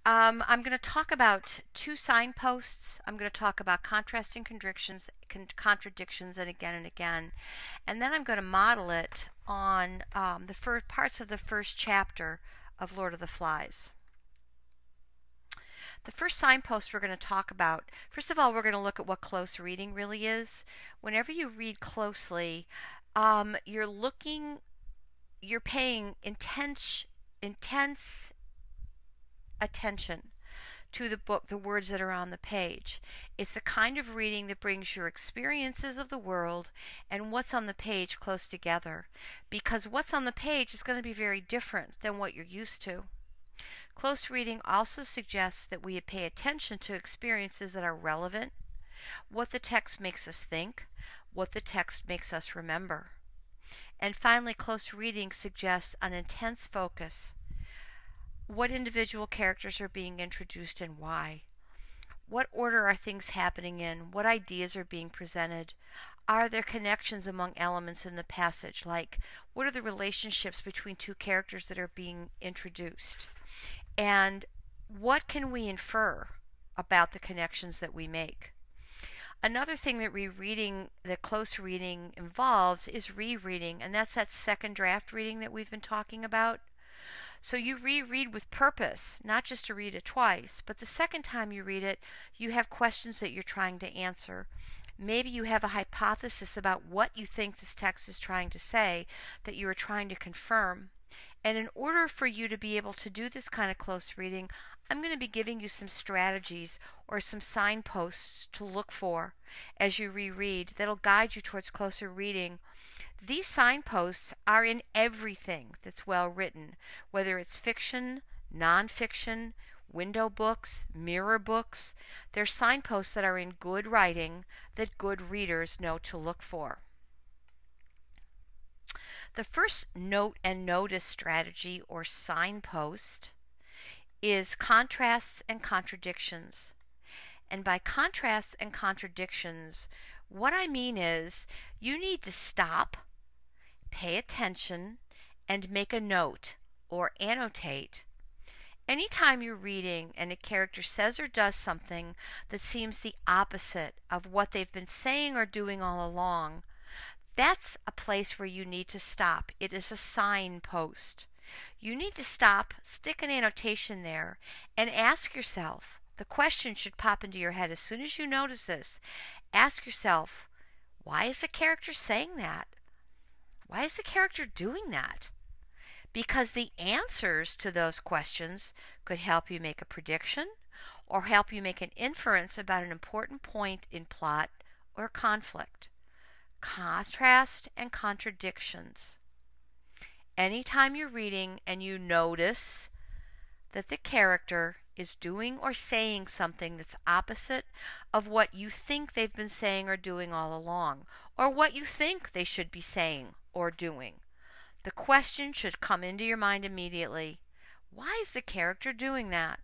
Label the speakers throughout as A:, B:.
A: I'm going to talk about two signposts. I'm going to talk about contrasting contradictions, and again. And then I'm going to model it on the first parts of the first chapter of Lord of the Flies. The first signpost we're going to talk about, first of all, we're going to look at what close reading really is. Whenever you read closely, you're paying intense attention to the book, the words that are on the page. It's the kind of reading that brings your experiences of the world and what's on the page close together, because what's on the page is going to be very different than what you're used to. Close reading also suggests that we pay attention to experiences that are relevant, what the text makes us think, what the text makes us remember. And finally, close reading suggests an intense focus. What individual characters are being introduced and why? What order are things happening in? What ideas are being presented? Are there connections among elements in the passage? Like, what are the relationships between two characters that are being introduced? And what can we infer about the connections that we make? Another thing that close reading involves is rereading, and that's that second draft reading that we've been talking about. So you reread with purpose, not just to read it twice, but the second time you read it, you have questions that you're trying to answer. Maybe you have a hypothesis about what you think this text is trying to say that you are trying to confirm. And in order for you to be able to do this kind of close reading, I'm going to be giving you some strategies or some signposts to look for as you reread that'll guide you towards closer reading. These signposts are in everything that's well written, whether it's fiction, nonfiction, window books, mirror books. They're signposts that are in good writing that good readers know to look for. The first note and notice strategy or signpost is contrasts and contradictions. And by contrasts and contradictions, what I mean is you need to stop, pay attention, and make a note or annotate. Anytime you're reading and a character says or does something that seems the opposite of what they've been saying or doing all along, that's a place where you need to stop. It is a signpost. You need to stop, stick an annotation there, and ask yourself, the question should pop into your head as soon as you notice this. Ask yourself, why is the character saying that? Why is the character doing that? Because the answers to those questions could help you make a prediction or help you make an inference about an important point in plot or conflict. Contrast and contradictions. Anytime you're reading and you notice that the character is doing or saying something that's opposite of what you think they've been saying or doing all along, or what you think they should be saying or doing, the question should come into your mind immediately. Why is the character doing that?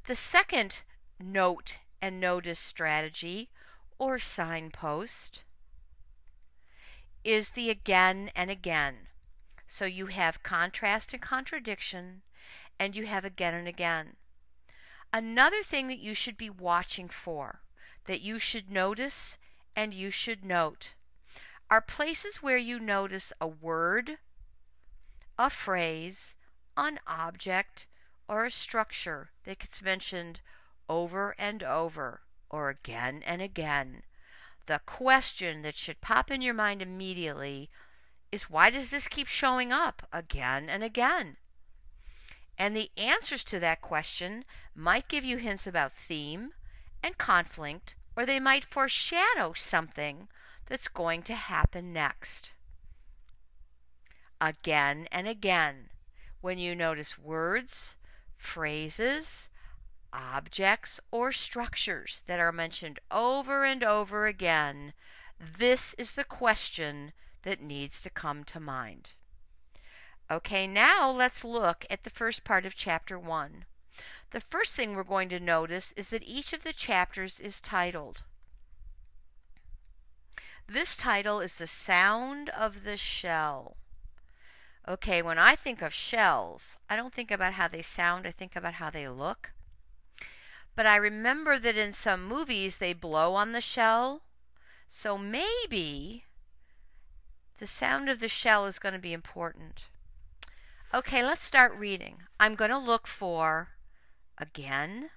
A: The second note and notice strategy or signpost is the again and again. So you have contrast and contradiction, and you have again and again. Another thing that you should be watching for, that you should notice and you should note, are places where you notice a word, a phrase, an object, or a structure that gets mentioned over and over, or again and again. The question that should pop in your mind immediately is, why does this keep showing up again and again? And the answers to that question might give you hints about theme and conflict, or they might foreshadow something that's going to happen next. Again and again, when you notice words, phrases, objects, or structures that are mentioned over and over again, this is the question that needs to come to mind. Okay, now let's look at the first part of chapter 1. The first thing we're going to notice is that each of the chapters is titled. This title is The Sound of the Shell. Okay, when I think of shells, I don't think about how they sound, I think about how they look. But I remember that in some movies they blow on the shell. So maybe the sound of the shell is going to be important. Okay, let's start reading. I'm going to look for again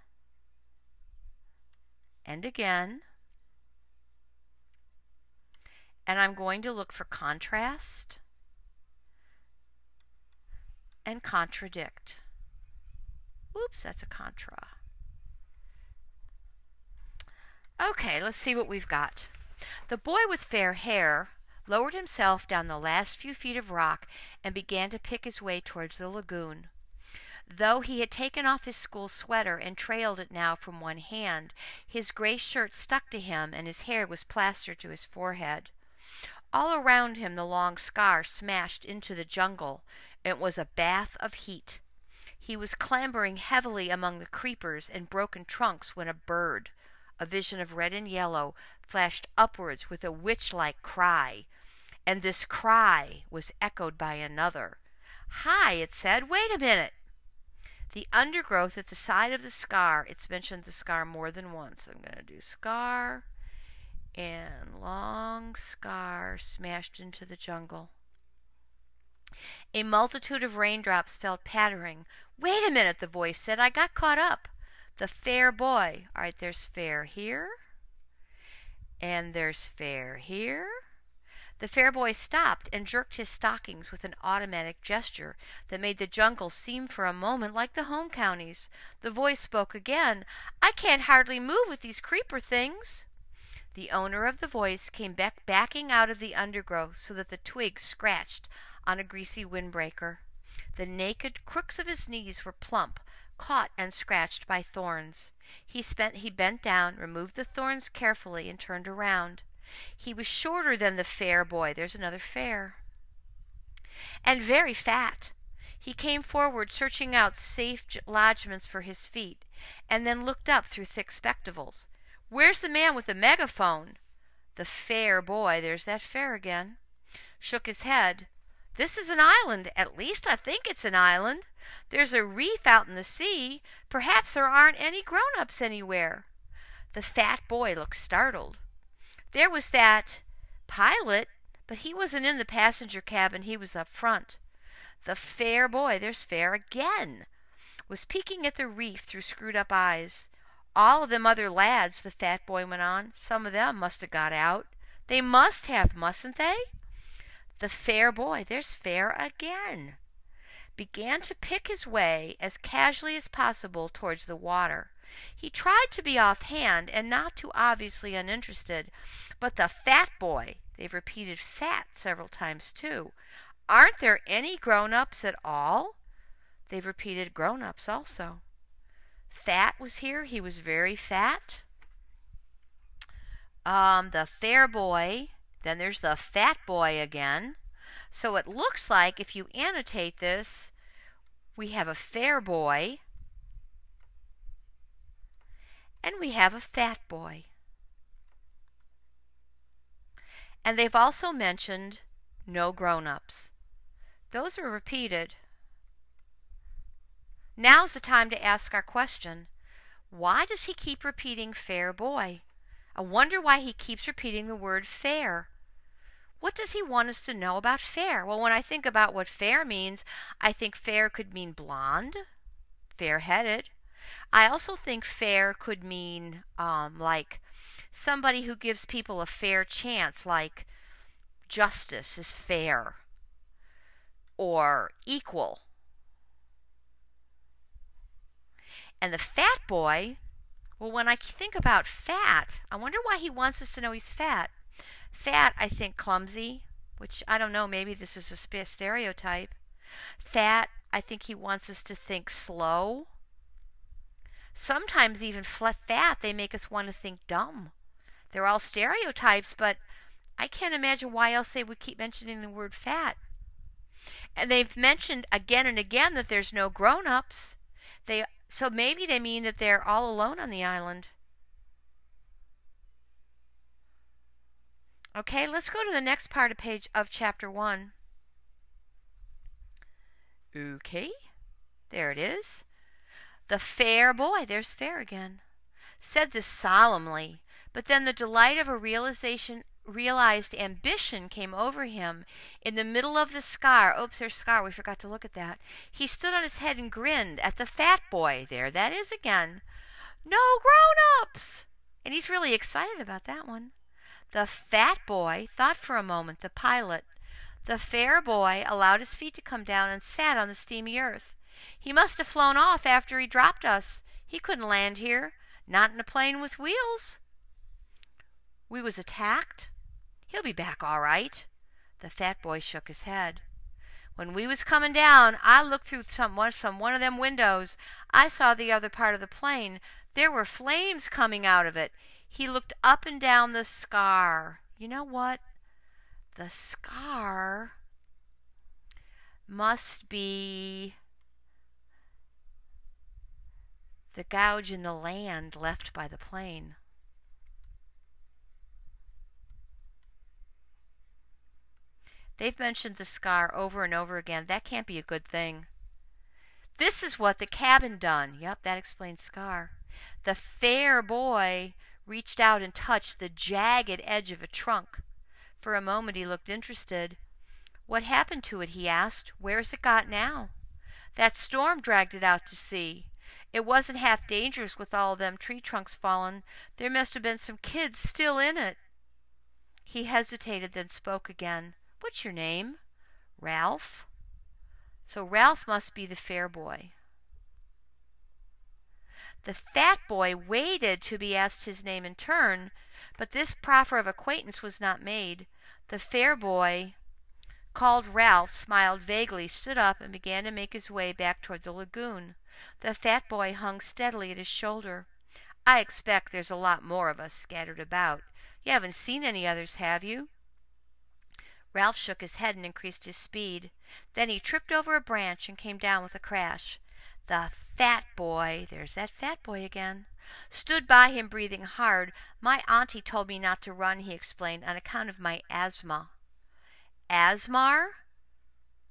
A: and again. And I'm going to look for contrast and contradict. Oops, that's a contra. Okay, let's see what we've got. The boy with fair hair lowered himself down the last few feet of rock and began to pick his way towards the lagoon. Though he had taken off his school sweater and trailed it now from one hand, his gray shirt stuck to him and his hair was plastered to his forehead. All around him the long scar smashed into the jungle, and it was a bath of heat. He was clambering heavily among the creepers and broken trunks when a bird, a vision of red and yellow, flashed upwards with a witch-like cry, and this cry was echoed by another. "Hi," it said, "wait a minute." The undergrowth at the side of the scar, it's mentioned the scar more than once. I'm going to do scar and long scar smashed into the jungle. A multitude of raindrops fell pattering. "Wait a minute," the voice said. "I got caught up. The fair boy." All right, there's fair here. And there's fair here. The fair boy stopped and jerked his stockings with an automatic gesture that made the jungle seem for a moment like the home counties. The voice spoke again. "I can't hardly move with these creeper things." The owner of the voice came backing out of the undergrowth so that the twigs scratched on a greasy windbreaker. The naked crooks of his knees were plump, caught and scratched by thorns. He bent down, removed the thorns carefully, and turned around. He was shorter than the fair boy. There's another fair. And very fat. He came forward, searching out safe lodgments for his feet, and then looked up through thick spectacles. "Where's the man with the megaphone?" The fair boy, there's that fair again, shook his head. "This is an island. At least I think it's an island. There's a reef out in the sea. Perhaps there aren't any grown-ups anywhere." The fat boy looked startled. There was that pilot, but he wasn't in the passenger cabin. He was up front. The fair boy, there's fair again, was peeking at the reef through screwed-up eyes. "All of them other lads," the fat boy went on, "some of them must have got out. They must have, mustn't they?" The fair boy, there's fair again, began to pick his way as casually as possible towards the water. He tried to be offhand and not too obviously uninterested, but the fat boy, they've repeated fat several times too. "Aren't there any grown-ups at all?" They've repeated grown-ups also. Fat was here. He was very fat. The fair boy. Then there's the fat boy again. So it looks like if you annotate this, we have a fair boy and we have a fat boy. And they've also mentioned no grown-ups. Those are repeated. Now's the time to ask our question. Why does he keep repeating fair boy? I wonder why he keeps repeating the word fair. What does he want us to know about fair? Well, when I think about what fair means, I think fair could mean blonde, fair-headed. I also think fair could mean like somebody who gives people a fair chance, like justice is fair or equal. And the fat boy, well, when I think about fat, I wonder why he wants us to know he's fat. Fat, I think clumsy, which I don't know, maybe this is a stereotype. Fat, I think he wants us to think slow. Sometimes even fat, they make us want to think dumb. They're all stereotypes, but I can't imagine why else they would keep mentioning the word fat. And they've mentioned again and again that there's no grown-ups. So maybe they mean that they're all alone on the island. Okay, let's go to the next part of chapter 1. Okay, there it is. The fair boy, there's fair again, said this solemnly, but then the delight of a realized ambition came over him. In the middle of the scar, oops, there's scar, we forgot to look at that. He stood on his head and grinned at the fat boy. There that is again. No grown-ups! And he's really excited about that one. The fat boy thought for a moment, the pilot. The fair boy allowed his feet to come down and sat on the steamy earth. He must have flown off after he dropped us. He couldn't land here, not in a plane with wheels. We was attacked? He'll be back all right. The fat boy shook his head. When we was coming down, I looked through one of them windows. I saw the other part of the plane. There were flames coming out of it. He looked up and down the scar. You know what? The scar must be the gouge in the land left by the plane. They've mentioned the scar over and over again. That can't be a good thing. This is what the cabin done. Yep, that explains scar. The fair boy reached out and touched the jagged edge of a trunk. For a moment he looked interested. What happened to it, he asked. Where's it got now? That storm dragged it out to sea. It wasn't half dangerous with all them tree trunks fallen. There must have been some kids still in it. He hesitated, then spoke again. What's your name? Ralph? So Ralph must be the fair boy. The fat boy waited to be asked his name in turn, but this proffer of acquaintance was not made. The fair boy, called Ralph, smiled vaguely, stood up, and began to make his way back toward the lagoon. The fat boy hung steadily at his shoulder. I expect there's a lot more of us scattered about. You haven't seen any others, have you? Ralph shook his head and increased his speed. Then he tripped over a branch and came down with a crash. The fat boy, there's that fat boy again, stood by him breathing hard. My auntie told me not to run, he explained, on account of my asthma. Asthma?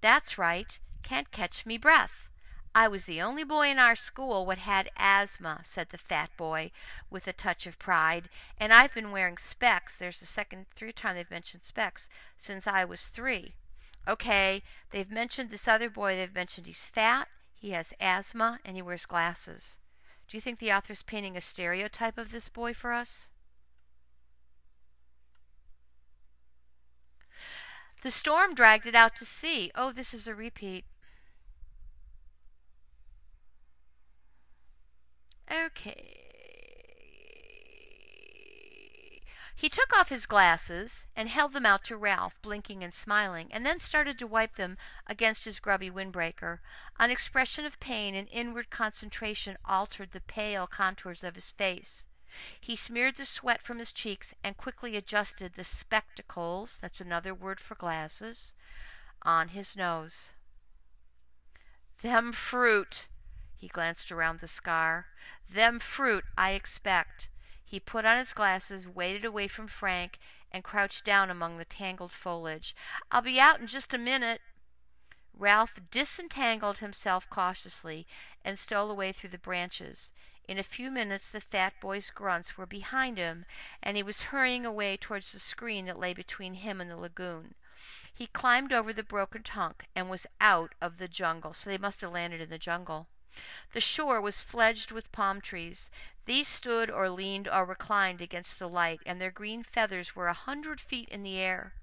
A: That's right. Can't catch me breath. I was the only boy in our school what had asthma, said the fat boy with a touch of pride, and I've been wearing specs, there's the third time they've mentioned specs, since I was 3. Okay, they've mentioned this other boy, they've mentioned he's fat, he has asthma, and he wears glasses. Do you think the author's painting a stereotype of this boy for us? The storm dragged it out to sea. Oh, this is a repeat. Okay. He took off his glasses and held them out to Ralph, blinking and smiling, and then started to wipe them against his grubby windbreaker. An expression of pain and inward concentration altered the pale contours of his face. He smeared the sweat from his cheeks and quickly adjusted the spectacles, that's another word for glasses, on his nose. Them fruit. He glanced around the scar. Them fruit, I expect. He put on his glasses, waded away from Frank, and crouched down among the tangled foliage. I'll be out in just a minute. Ralph disentangled himself cautiously and stole away through the branches. In a few minutes the fat boy's grunts were behind him, and he was hurrying away towards the screen that lay between him and the lagoon. He climbed over the broken trunk and was out of the jungle. So they must have landed in the jungle. The shore was fledged with palm trees. These stood or leaned or reclined against the light, and their green feathers were 100 feet in the air.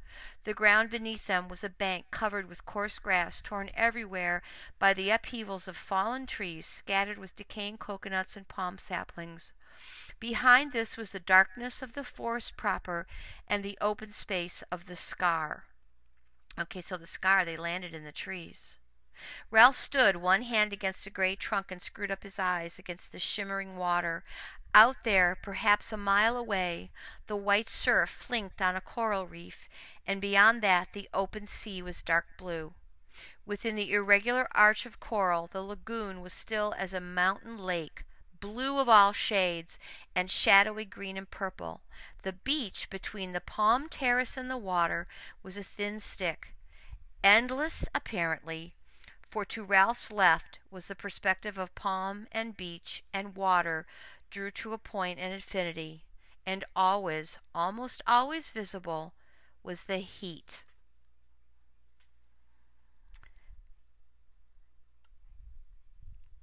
A: The ground beneath them was a bank covered with coarse grass, torn everywhere by the upheavals of fallen trees scattered with decaying coconuts and palm saplings. Behind this was the darkness of the forest proper and the open space of the scar. Okay, so the scar, they landed in the trees. Ralph stood, one hand against a gray trunk, and screwed up his eyes against the shimmering water. Out there, perhaps a mile away, the white surf flinked on a coral reef, and beyond that the open sea was dark blue. Within the irregular arch of coral, the lagoon was still as a mountain lake, blue of all shades, and shadowy green and purple. The beach between the palm terrace and the water was a thin stick, endless apparently, For to Ralph's left was the perspective of palm and beach and water drew to a point and infinity, and always, almost always visible, was the heat.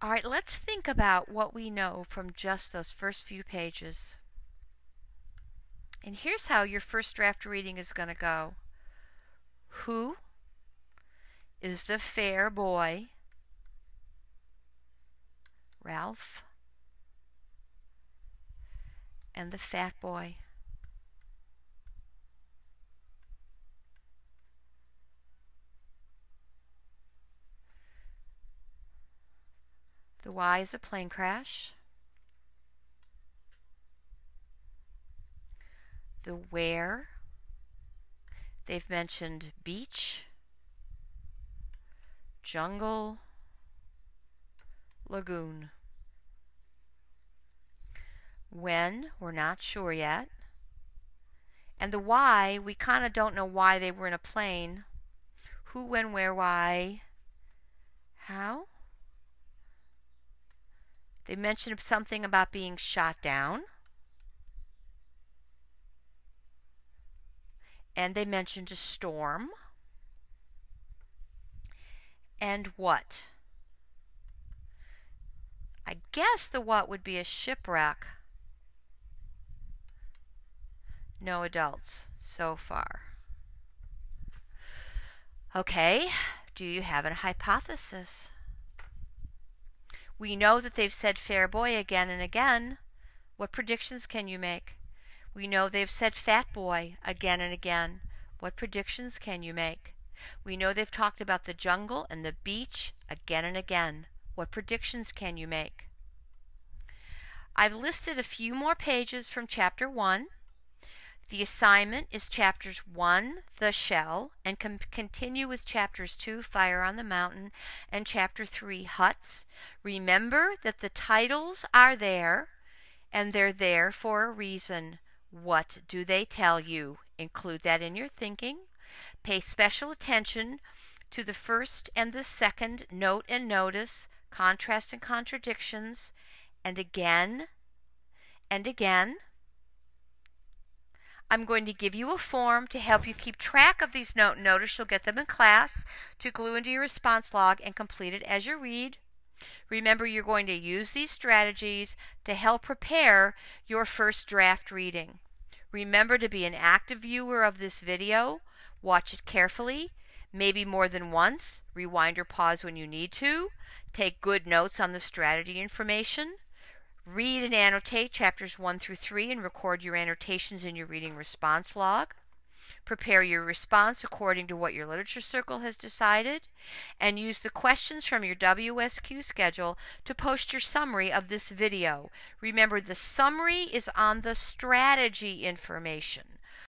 A: All right, let's think about what we know from just those first few pages. And here's how your first draft reading is going to go. Who is the fair boy? Ralph. And the fat boy. The why is a plane crash. The where, they've mentioned beach, jungle, lagoon. When, we're not sure yet. And the why, we kind of don't know why they were in a plane. Who, when, where, why, how. They mentioned something about being shot down. And they mentioned a storm. And what? I guess the what would be a shipwreck. No adults so far. Okay, do you have a hypothesis? We know that they've said fair boy again and again. What predictions can you make? We know they've said fat boy again and again. What predictions can you make? We know they've talked about the jungle and the beach again and again. What predictions can you make? I've listed a few more pages from Chapter 1. The assignment is Chapters 1, The Shell, and continue with Chapters 2, Fire on the Mountain, and Chapter 3, Huts. Remember that the titles are there, and they're there for a reason. What do they tell you? Include that in your thinking. Pay special attention to the first and the second note and notice, contrast and contradictions, and again and again. I'm going to give you a form to help you keep track of these note and notice. You'll get them in class to glue into your response log and complete it as you read. Remember, you're going to use these strategies to help prepare your first draft reading. Remember to be an active viewer of this video. Watch it carefully, maybe more than once. Rewind or pause when you need to. Take good notes on the strategy information. Read and annotate Chapters 1 through 3 and record your annotations in your reading response log. Prepare your response according to what your literature circle has decided, and use the questions from your WSQ schedule to post your summary of this video. Remember, the summary is on the strategy information.